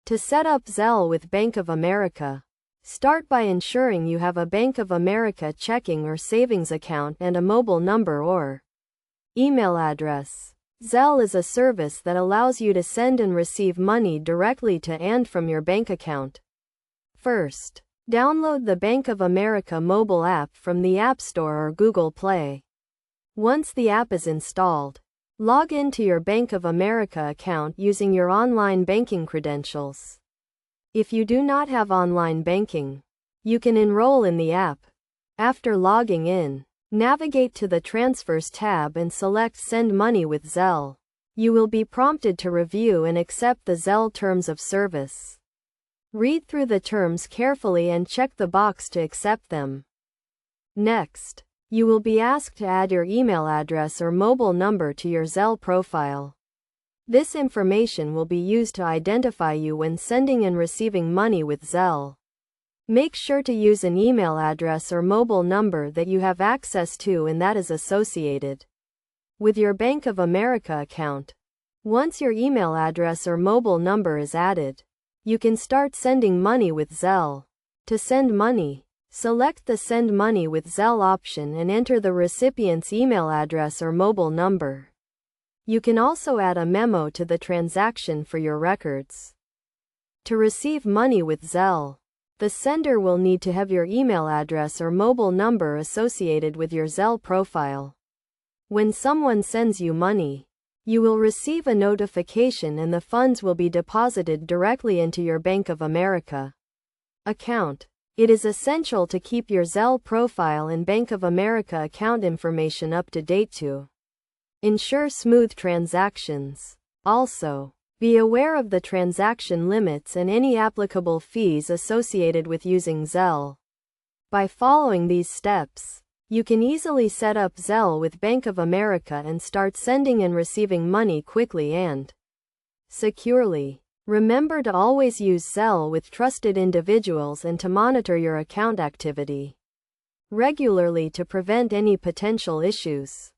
To set up Zelle with Bank of America, start by ensuring you have a Bank of America checking or savings account and a mobile number or email address. Zelle is a service that allows you to send and receive money directly to and from your bank account. First, download the Bank of America mobile app from the App Store or Google Play. Once the app is installed, log into your Bank of America account using your online banking credentials. If you do not have online banking, you can enroll in the app. After logging in, navigate to the Transfers tab and select Send Money with Zelle. You will be prompted to review and accept the Zelle terms of service. Read through the terms carefully and check the box to accept them. Next, you will be asked to add your email address or mobile number to your Zelle profile. This information will be used to identify you when sending and receiving money with Zelle. Make sure to use an email address or mobile number that you have access to and that is associated with your Bank of America account. Once your email address or mobile number is added, you can start sending money with Zelle. To send money, select the Send Money with Zelle option and enter the recipient's email address or mobile number. You can also add a memo to the transaction for your records. To receive money with Zelle, the sender will need to have your email address or mobile number associated with your Zelle profile. When someone sends you money, you will receive a notification and the funds will be deposited directly into your Bank of America account. It is essential to keep your Zelle profile and Bank of America account information up to date to ensure smooth transactions. Also, be aware of the transaction limits and any applicable fees associated with using Zelle. By following these steps, you can easily set up Zelle with Bank of America and start sending and receiving money quickly and securely. Remember to always use Zelle with trusted individuals and to monitor your account activity regularly to prevent any potential issues.